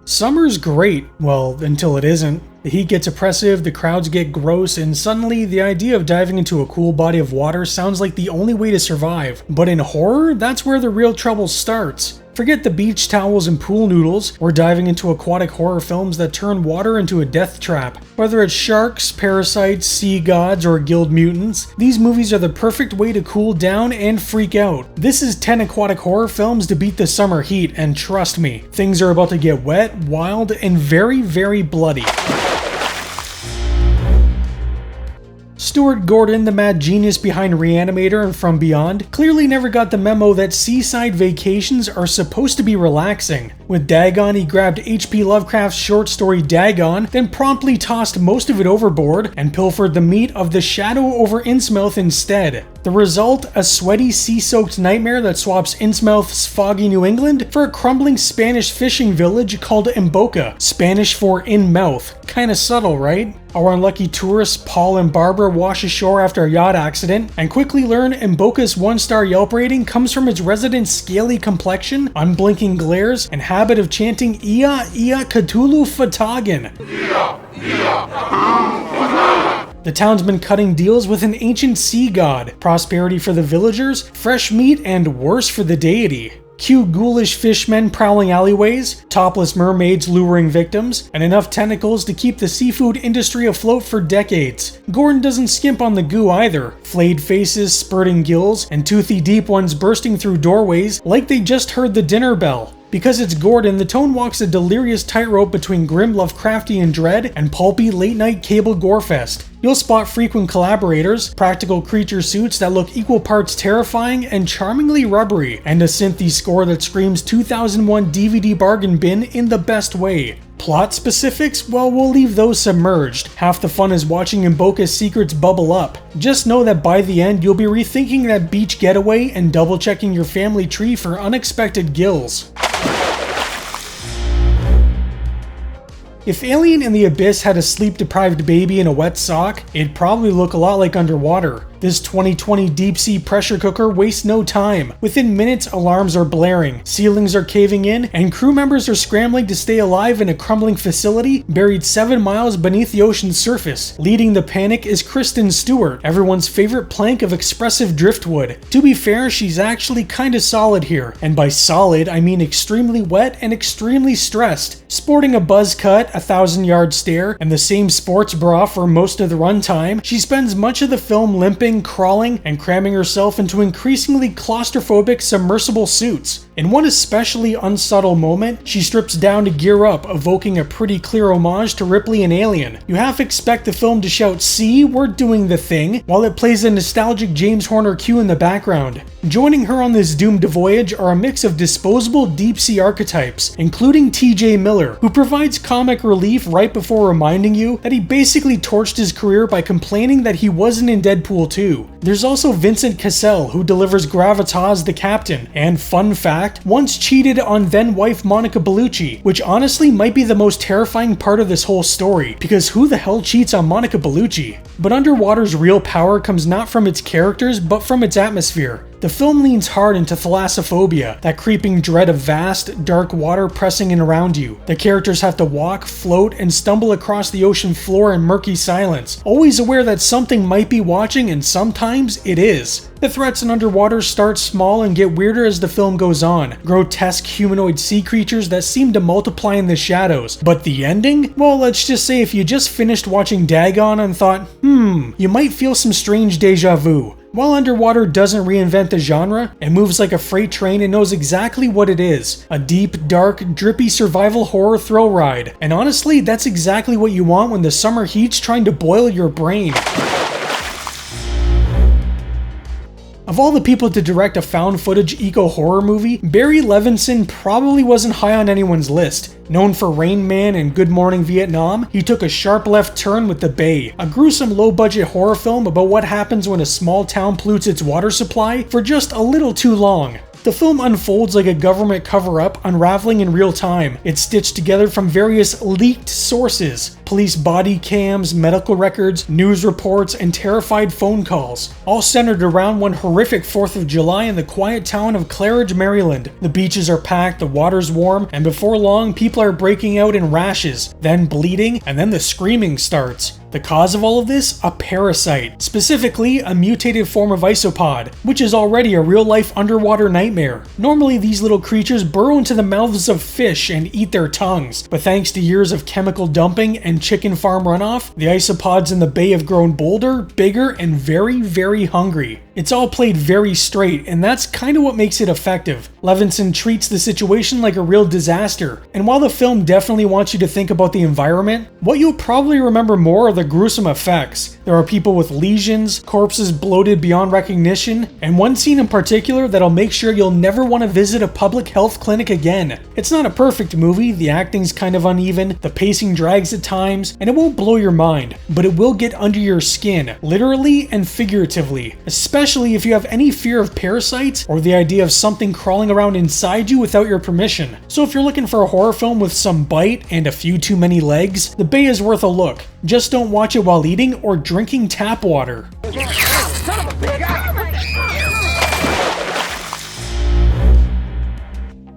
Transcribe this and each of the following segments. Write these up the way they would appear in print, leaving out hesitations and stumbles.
Summer's great, well, until it isn't. The heat gets oppressive, the crowds get gross, and suddenly the idea of diving into a cool body of water sounds like the only way to survive. But in horror, that's where the real trouble starts. Forget the beach towels and pool noodles, we're diving into aquatic horror films that turn water into a death trap. Whether it's sharks, parasites, sea gods, or guild mutants, these movies are the perfect way to cool down and freak out. This is 10 aquatic horror films to beat the summer heat, and trust me, things are about to get wet, wild, and very, very bloody. Stuart Gordon, the mad genius behind Reanimator and From Beyond, clearly never got the memo that seaside vacations are supposed to be relaxing. With Dagon, he grabbed H.P. Lovecraft's short story Dagon, then promptly tossed most of it overboard and pilfered the meat of The Shadow over Innsmouth instead. The result, a sweaty, sea-soaked nightmare that swaps Innsmouth's foggy New England for a crumbling Spanish fishing village called Embokea, Spanish for in-mouth. Kinda subtle, right? Our unlucky tourists Paul and Barbara wash ashore after a yacht accident and quickly learn Embokea's 1-star Yelp rating comes from its residents' scaly complexion, unblinking glares, and habit of chanting Ia Ia Cthulhu Fatagan. The townsmen cutting deals with an ancient sea god, prosperity for the villagers, fresh meat, and worse for the deity. Cue ghoulish fishmen prowling alleyways, topless mermaids luring victims, and enough tentacles to keep the seafood industry afloat for decades. Gordon doesn't skimp on the goo either. Flayed faces, spurting gills, and toothy deep ones bursting through doorways like they just heard the dinner bell. Because it's Gordon, the tone walks a delirious tightrope between grim Lovecraftian dread and pulpy late-night cable gorefest. You'll spot frequent collaborators, practical creature suits that look equal parts terrifying and charmingly rubbery, and a synthy score that screams 2001 DVD bargain bin in the best way. Plot specifics? Well, we'll leave those submerged. Half the fun is watching Embokea's secrets bubble up. Just know that by the end, you'll be rethinking that beach getaway and double-checking your family tree for unexpected gills. If Alien in the Abyss had a sleep-deprived baby in a wet sock, it'd probably look a lot like Underwater. This 2020 deep-sea pressure cooker wastes no time. Within minutes, alarms are blaring, ceilings are caving in, and crew members are scrambling to stay alive in a crumbling facility buried 7 miles beneath the ocean's surface. Leading the panic is Kristen Stewart, everyone's favorite plank of expressive driftwood. To be fair, she's actually kinda solid here, and by solid, I mean extremely wet and extremely stressed. Sporting a buzz cut, a 1,000-yard stare, and the same sports bra for most of the runtime, she spends much of the film limping, crawling, and cramming herself into increasingly claustrophobic submersible suits. In one especially unsubtle moment, she strips down to gear up, evoking a pretty clear homage to Ripley in Alien. You half expect the film to shout, "See, we're doing the thing," while it plays a nostalgic James Horner cue in the background. Joining her on this doomed voyage are a mix of disposable deep-sea archetypes, including TJ Miller, who provides comic relief right before reminding you that he basically torched his career by complaining that he wasn't in Deadpool 2. There's also Vincent Cassell, who delivers gravitas the captain, and fun fact, once cheated on then-wife Monica Bellucci, which honestly might be the most terrifying part of this whole story, because who the hell cheats on Monica Bellucci? But Underwater's real power comes not from its characters, but from its atmosphere. The film leans hard into thalassophobia, that creeping dread of vast, dark water pressing in around you. The characters have to walk, float, and stumble across the ocean floor in murky silence, always aware that something might be watching, and sometimes it is. The threats in Underwater start small and get weirder as the film goes on. Grotesque humanoid sea creatures that seem to multiply in the shadows. But the ending? Well, let's just say if you just finished watching Dagon and thought, you might feel some strange deja vu. While Underwater doesn't reinvent the genre, it moves like a freight train and knows exactly what it is. A deep, dark, drippy survival horror thrill ride. And honestly, that's exactly what you want when the summer heat's trying to boil your brain. Of all the people to direct a found-footage eco-horror movie, Barry Levinson probably wasn't high on anyone's list. Known for Rain Man and Good Morning Vietnam, he took a sharp left turn with The Bay, a gruesome low-budget horror film about what happens when a small town pollutes its water supply for just a little too long. The film unfolds like a government cover-up, unraveling in real time. It's stitched together from various leaked sources. police body cams, medical records, news reports, and terrified phone calls, all centered around one horrific 4th of July in the quiet town of Claridge, Maryland. The beaches are packed, the water's warm, and before long, people are breaking out in rashes, then bleeding, and then the screaming starts. The cause of all of this? A parasite, specifically a mutated form of isopod, which is already a real-life underwater nightmare. Normally these little creatures burrow into the mouths of fish and eat their tongues, but thanks to years of chemical dumping and chicken farm runoff, the isopods in the bay have grown bolder, bigger, and very, very hungry. It's all played very straight, and that's kind of what makes it effective. Levinson treats the situation like a real disaster, and while the film definitely wants you to think about the environment, what you'll probably remember more are the gruesome effects. There are people with lesions, corpses bloated beyond recognition, and one scene in particular that'll make sure you'll never want to visit a public health clinic again. It's not a perfect movie, the acting's kind of uneven, the pacing drags at times, and it won't blow your mind, but it will get under your skin, literally and figuratively, especially if you have any fear of parasites or the idea of something crawling around inside you without your permission. So if you're looking for a horror film with some bite and a few too many legs, The Bay is worth a look. Just don't watch it while eating or drinking tap water.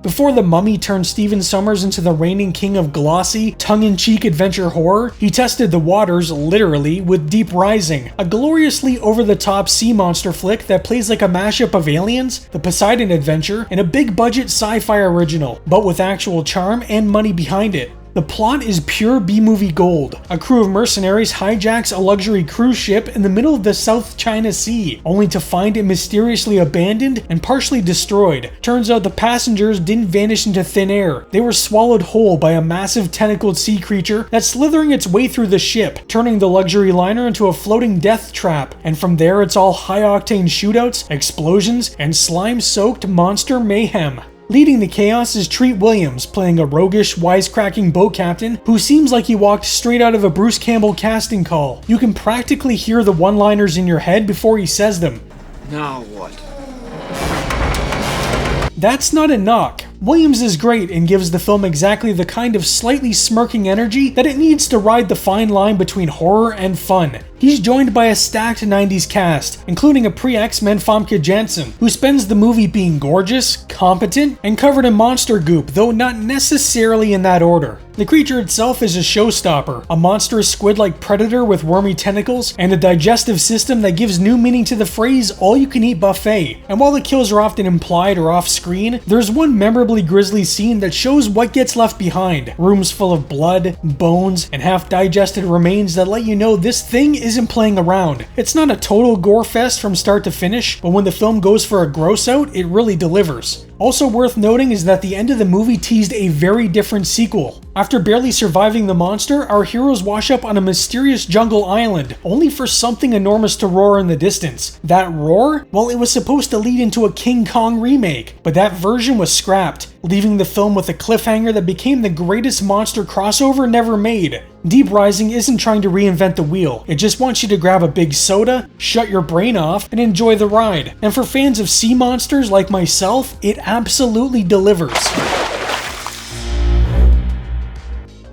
Before The Mummy turned Stephen Sommers into the reigning king of glossy, tongue-in-cheek adventure horror, he tested the waters, literally, with Deep Rising, a gloriously over-the-top sea monster flick that plays like a mashup of Aliens, The Poseidon Adventure, and a big-budget sci-fi original, but with actual charm and money behind it. The plot is pure B-movie gold. A crew of mercenaries hijacks a luxury cruise ship in the middle of the South China Sea, only to find it mysteriously abandoned and partially destroyed. Turns out the passengers didn't vanish into thin air. They were swallowed whole by a massive tentacled sea creature that's slithering its way through the ship, turning the luxury liner into a floating death trap. And from there it's all high-octane shootouts, explosions, and slime-soaked monster mayhem. Leading the chaos is Treat Williams, playing a roguish, wisecracking boat captain who seems like he walked straight out of a Bruce Campbell casting call. You can practically hear the one-liners in your head before he says them. Now what? That's not a knock. Williams is great and gives the film exactly the kind of slightly smirking energy that it needs to ride the fine line between horror and fun. He's joined by a stacked 90s cast, including a pre-X-Men Famke Janssen, who spends the movie being gorgeous, competent, and covered in monster goop, though not necessarily in that order. The creature itself is a showstopper, a monstrous squid-like predator with wormy tentacles, and a digestive system that gives new meaning to the phrase all-you-can-eat buffet. And while the kills are often implied or off-screen, there's one memorably grisly scene that shows what gets left behind. Rooms full of blood, bones, and half-digested remains that let you know this thing isn't playing around. It's not a total gore fest from start to finish, but when the film goes for a gross out, it really delivers. Also worth noting is that the end of the movie teased a very different sequel. After barely surviving the monster, our heroes wash up on a mysterious jungle island, only for something enormous to roar in the distance. That roar? Well, it was supposed to lead into a King Kong remake, but that version was scrapped, leaving the film with a cliffhanger that became the greatest monster crossover never made. Deep Rising isn't trying to reinvent the wheel, it just wants you to grab a big soda, shut your brain off, and enjoy the ride. And for fans of sea monsters like myself, it absolutely delivers.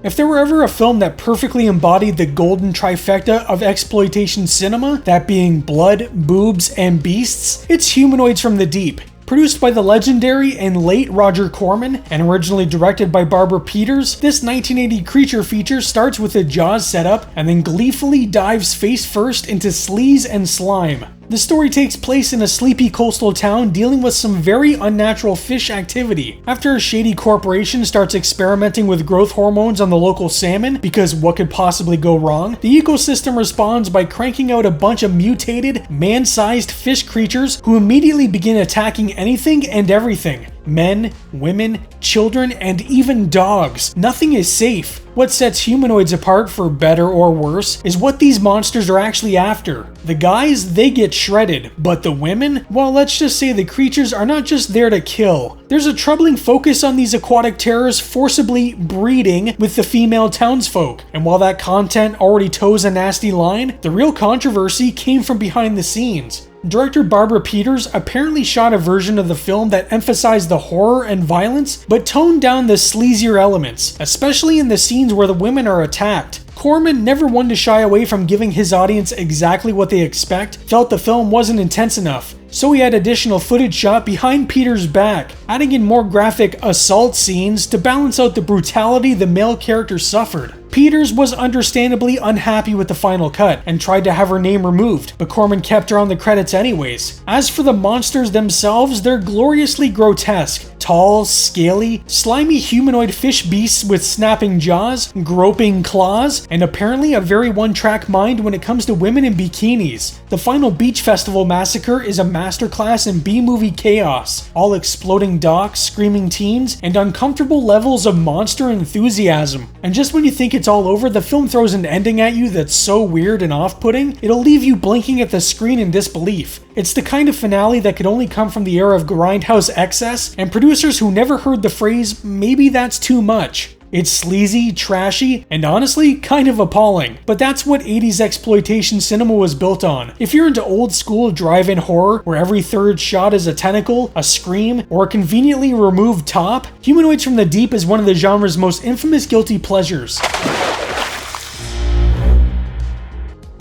If there were ever a film that perfectly embodied the golden trifecta of exploitation cinema, that being blood, boobs, and beasts, it's Humanoids from the Deep. Produced by the legendary and late Roger Corman and originally directed by Barbara Peters, this 1980 creature feature starts with a Jaws setup and then gleefully dives face first into sleaze and slime. The story takes place in a sleepy coastal town dealing with some very unnatural fish activity. After a shady corporation starts experimenting with growth hormones on the local salmon, because what could possibly go wrong, the ecosystem responds by cranking out a bunch of mutated, man-sized fish creatures who immediately begin attacking anything and everything. Men, women, children, and even dogs. Nothing is safe. What sets Humanoids apart, for better or worse, is what these monsters are actually after. The guys, they get shredded, but the women? Well, let's just say the creatures are not just there to kill. There's a troubling focus on these aquatic terrors forcibly breeding with the female townsfolk. And while that content already toes a nasty line, the real controversy came from behind the scenes. Director Barbara Peters apparently shot a version of the film that emphasized the horror and violence, but toned down the sleazier elements, especially in the scenes where the women are attacked. Corman, never one to shy away from giving his audience exactly what they expect, felt the film wasn't intense enough. So he had additional footage shot behind Peter's back, adding in more graphic assault scenes to balance out the brutality the male character suffered. Peters was understandably unhappy with the final cut and tried to have her name removed, but Corman kept her on the credits anyways. As for the monsters themselves, they're gloriously grotesque. Tall, scaly, slimy humanoid fish beasts with snapping jaws, groping claws, and apparently a very one-track mind when it comes to women in bikinis. The final beach festival massacre is a masterclass in B-movie chaos, all exploding docks, screaming teens, and uncomfortable levels of monster enthusiasm. And just when you think it's all over, the film throws an ending at you that's so weird and off-putting, it'll leave you blinking at the screen in disbelief. It's the kind of finale that could only come from the era of grindhouse excess and producers who never heard the phrase, "maybe that's too much." It's sleazy, trashy, and honestly, kind of appalling. But that's what 80s exploitation cinema was built on. If you're into old school drive-in horror, where every third shot is a tentacle, a scream, or a conveniently removed top, Humanoids from the Deep is one of the genre's most infamous guilty pleasures.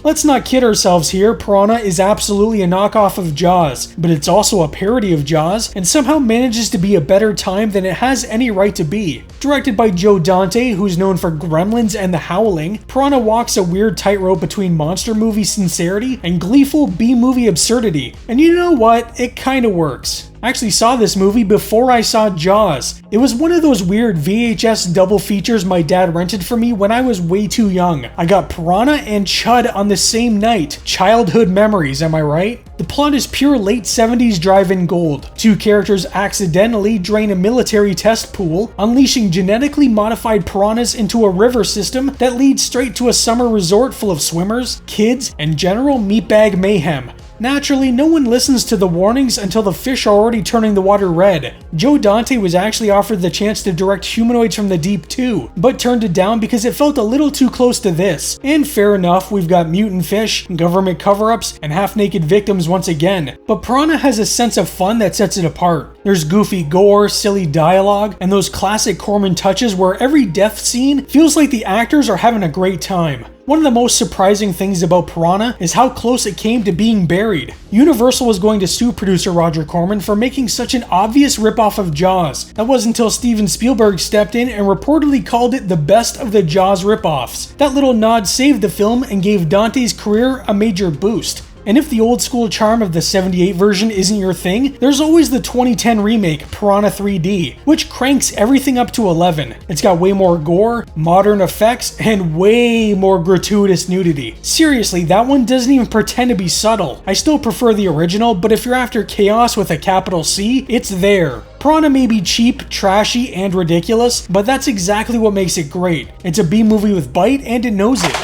Let's not kid ourselves here, Piranha is absolutely a knockoff of Jaws, but it's also a parody of Jaws, and somehow manages to be a better time than it has any right to be. Directed by Joe Dante, who's known for Gremlins and The Howling, Piranha walks a weird tightrope between monster movie sincerity and gleeful B-movie absurdity. And you know what? It kinda works. I actually saw this movie before I saw Jaws. It was one of those weird VHS double features my dad rented for me when I was way too young. I got Piranha and Chud on the same night. Childhood memories, am I right? The plot is pure late 70s drive-in gold. Two characters accidentally drain a military test pool, unleashing genetically modified piranhas into a river system that leads straight to a summer resort full of swimmers, kids, and general meatbag mayhem. Naturally, no one listens to the warnings until the fish are already turning the water red. Joe Dante was actually offered the chance to direct Humanoids from the Deep too, but turned it down because it felt a little too close to this. And fair enough, we've got mutant fish, government cover-ups, and half-naked victims once again. But Piranha has a sense of fun that sets it apart. There's goofy gore, silly dialogue, and those classic Corman touches where every death scene feels like the actors are having a great time. One of the most surprising things about Piranha is how close it came to being buried. Universal was going to sue producer Roger Corman for making such an obvious ripoff of Jaws. That wasn't until Steven Spielberg stepped in and reportedly called it the best of the Jaws ripoffs. That little nod saved the film and gave Dante's career a major boost. And if the old school charm of the 78 version isn't your thing, there's always the 2010 remake, Piranha 3D, which cranks everything up to 11. It's got way more gore, modern effects, and way more gratuitous nudity. Seriously, that one doesn't even pretend to be subtle. I still prefer the original, but if you're after chaos with a capital C, it's there. Piranha may be cheap, trashy, and ridiculous, but that's exactly what makes it great. It's a B-movie with bite, and it knows it.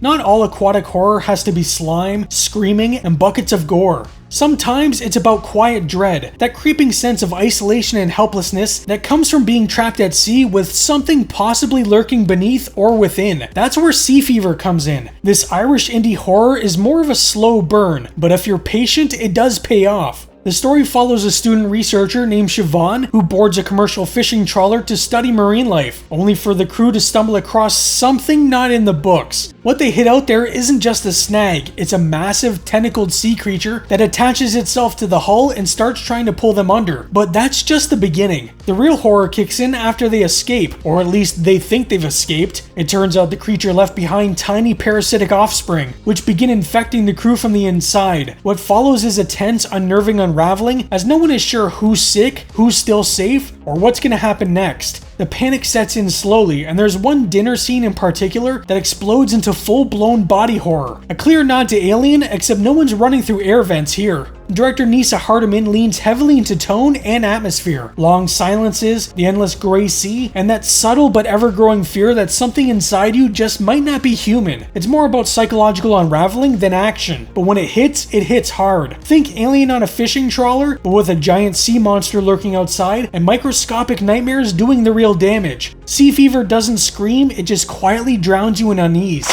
Not all aquatic horror has to be slime, screaming, and buckets of gore. Sometimes it's about quiet dread, that creeping sense of isolation and helplessness that comes from being trapped at sea with something possibly lurking beneath or within. That's where Sea Fever comes in. This Irish indie horror is more of a slow burn, but if you're patient, it does pay off. The story follows a student researcher named Siobhan who boards a commercial fishing trawler to study marine life, only for the crew to stumble across something not in the books. What they hit out there isn't just a snag, it's a massive tentacled sea creature that attaches itself to the hull and starts trying to pull them under. But that's just the beginning. The real horror kicks in after they escape, or at least they think they've escaped. It turns out the creature left behind tiny parasitic offspring, which begin infecting the crew from the inside. What follows is a tense, unnerving unraveling, as no one is sure who's sick, who's still safe, or what's gonna happen next. The panic sets in slowly, and there's one dinner scene in particular that explodes into full-blown body horror. A clear nod to Alien, except no one's running through air vents here. Director Nisa Hardiman leans heavily into tone and atmosphere. Long silences, the endless gray sea, and that subtle but ever-growing fear that something inside you just might not be human. It's more about psychological unraveling than action, but when it hits hard. Think Alien on a fishing trawler, but with a giant sea monster lurking outside and microscopic nightmares doing the real damage. Sea Fever doesn't scream, it just quietly drowns you in unease.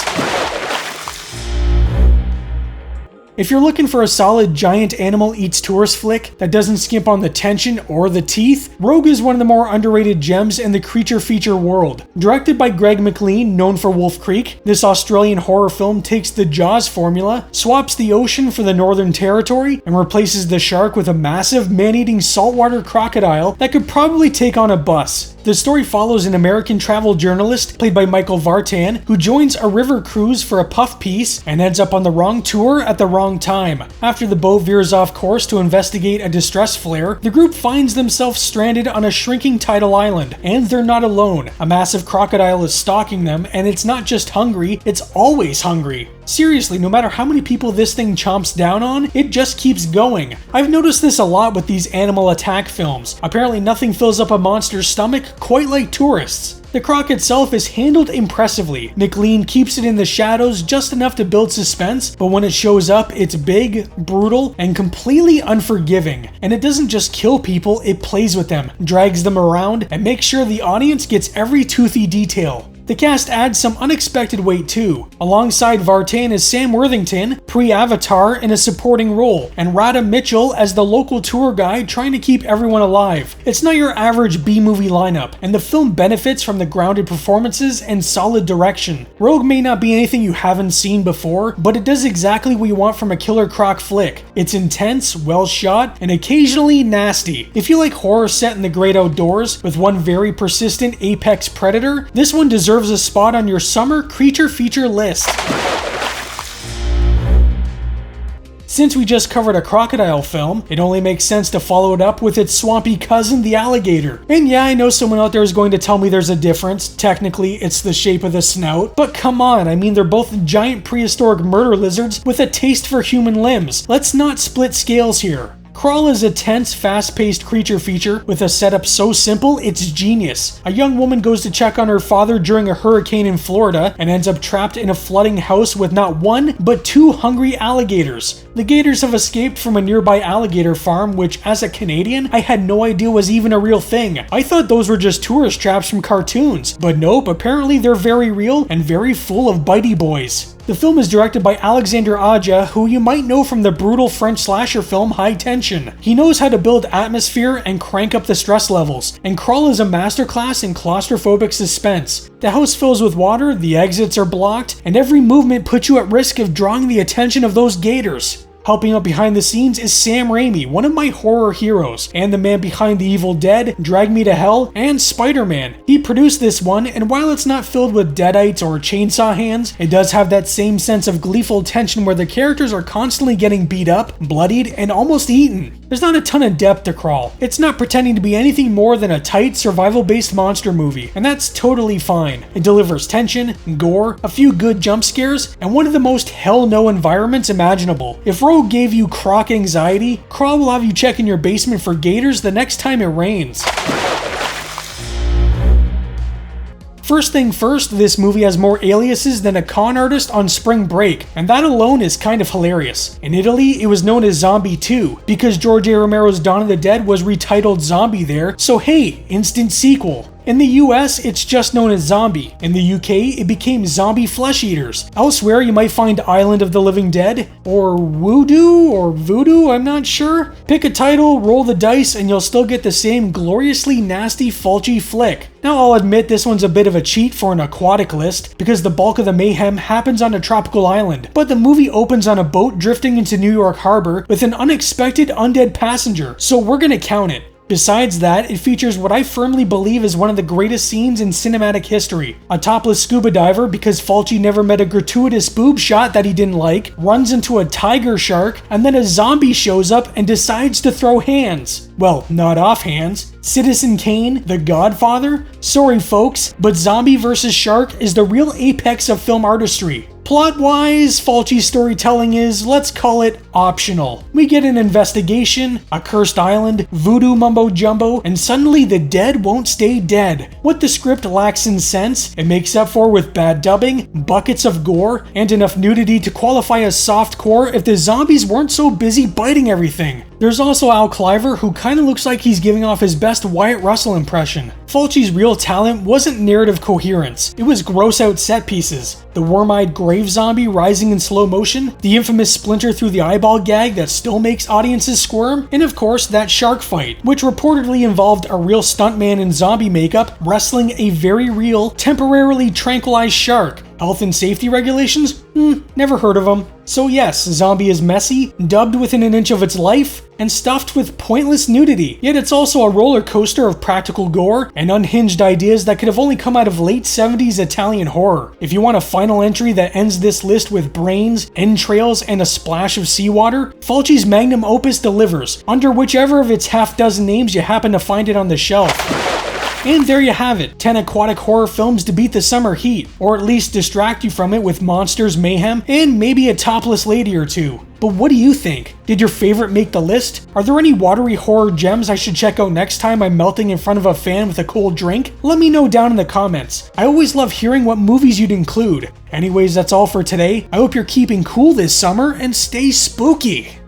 If you're looking for a solid giant animal eats tourist flick that doesn't skimp on the tension or the teeth, Rogue is one of the more underrated gems in the creature feature world. Directed by Greg McLean, known for Wolf Creek, this Australian horror film takes the Jaws formula, swaps the ocean for the Northern Territory, and replaces the shark with a massive man-eating saltwater crocodile that could probably take on a bus. The story follows an American travel journalist, played by Michael Vartan, who joins a river cruise for a puff piece and ends up on the wrong tour at the wrong time. After the boat veers off course to investigate a distress flare, the group finds themselves stranded on a shrinking tidal island, and they're not alone. A massive crocodile is stalking them, and it's not just hungry, it's always hungry. Seriously, no matter how many people this thing chomps down on, it just keeps going. I've noticed this a lot with these animal attack films. Apparently nothing fills up a monster's stomach quite like tourists. The croc itself is handled impressively. McLean keeps it in the shadows just enough to build suspense, but when it shows up, it's big, brutal, and completely unforgiving. And it doesn't just kill people, it plays with them, drags them around, and makes sure the audience gets every toothy detail. The cast adds some unexpected weight too. Alongside Vartan is Sam Worthington, pre-Avatar, in a supporting role, and Radha Mitchell as the local tour guide trying to keep everyone alive. It's not your average B-movie lineup, and the film benefits from the grounded performances and solid direction. Rogue may not be anything you haven't seen before, but it does exactly what you want from a killer croc flick. It's intense, well shot, and occasionally nasty. If you like horror set in the great outdoors, with one very persistent apex predator, this one deserves a spot on your summer creature feature list. Since we just covered a crocodile film, it only makes sense to follow it up with its swampy cousin, the alligator. And yeah, I know someone out there is going to tell me there's a difference. Technically, it's the shape of the snout. But come on, I mean, they're both giant prehistoric murder lizards with a taste for human limbs. Let's not split scales here. Crawl is a tense, fast-paced creature feature with a setup so simple, it's genius. A young woman goes to check on her father during a hurricane in Florida and ends up trapped in a flooding house with not one, but two hungry alligators. The gators have escaped from a nearby alligator farm, which, as a Canadian, I had no idea was even a real thing. I thought those were just tourist traps from cartoons, but nope, apparently they're very real and very full of bitey boys. The film is directed by Alexander Aja, who you might know from the brutal French slasher film High Tension. He knows how to build atmosphere and crank up the stress levels, and Crawl is a masterclass in claustrophobic suspense. The house fills with water, the exits are blocked, and every movement puts you at risk of drawing the attention of those gators. Helping out behind the scenes is Sam Raimi, one of my horror heroes, and the man behind The Evil Dead, Drag Me to Hell, and Spider-Man. He produced this one, and while it's not filled with deadites or chainsaw hands, it does have that same sense of gleeful tension where the characters are constantly getting beat up, bloodied, and almost eaten. There's not a ton of depth to Crawl. It's not pretending to be anything more than a tight, survival-based monster movie, and that's totally fine. It delivers tension, gore, a few good jump scares, and one of the most hell-no environments imaginable. If Rogue gave you croc anxiety, Crawl will have you check in your basement for gators the next time it rains. First thing first, this movie has more aliases than a con artist on spring break, and that alone is kind of hilarious. In Italy, it was known as Zombie 2, because George A. Romero's Dawn of the Dead was retitled Zombie there, so hey, instant sequel. In the US, it's just known as Zombie. In the UK, it became Zombie Flesh Eaters. Elsewhere, you might find Island of the Living Dead, or Voodoo, I'm not sure. Pick a title, roll the dice, and you'll still get the same gloriously nasty, fulgy flick. Now, I'll admit this one's a bit of a cheat for an aquatic list, because the bulk of the mayhem happens on a tropical island, but the movie opens on a boat drifting into New York Harbor with an unexpected undead passenger, so we're gonna count it. Besides that, it features what I firmly believe is one of the greatest scenes in cinematic history. A topless scuba diver, because Fulci never met a gratuitous boob shot that he didn't like, runs into a tiger shark, and then a zombie shows up and decides to throw hands. Well, not off hands. Citizen Kane, The Godfather? Sorry folks, but zombie versus shark is the real apex of film artistry. Plot-wise, Fulci's storytelling is, let's call it, optional. We get an investigation, a cursed island, voodoo mumbo-jumbo, and suddenly the dead won't stay dead. What the script lacks in sense, it makes up for with bad dubbing, buckets of gore, and enough nudity to qualify as softcore if the zombies weren't so busy biting everything. There's also Al Cliver, who kinda looks like he's giving off his best Wyatt Russell impression. Fulci's real talent wasn't narrative coherence, it was gross out set pieces. The worm-eyed grave zombie rising in slow motion, the infamous splinter through the eyeball gag that still makes audiences squirm, and of course that shark fight, which reportedly involved a real stuntman in zombie makeup wrestling a very real, temporarily tranquilized shark. Health and safety regulations? Never heard of them. So yes, Zombie is messy, dubbed within an inch of its life, and stuffed with pointless nudity. Yet it's also a roller coaster of practical gore and unhinged ideas that could have only come out of late 70s Italian horror. If you want a final entry that ends this list with brains, entrails, and a splash of seawater, Fulci's magnum opus delivers, under whichever of its half-dozen names you happen to find it on the shelf. And there you have it, 10 aquatic horror films to beat the summer heat, or at least distract you from it with monsters, mayhem, and maybe a topless lady or two. But what do you think? Did your favorite make the list? Are there any watery horror gems I should check out next time I'm melting in front of a fan with a cold drink? Let me know down in the comments. I always love hearing what movies you'd include. Anyways, that's all for today. I hope you're keeping cool this summer and stay spooky.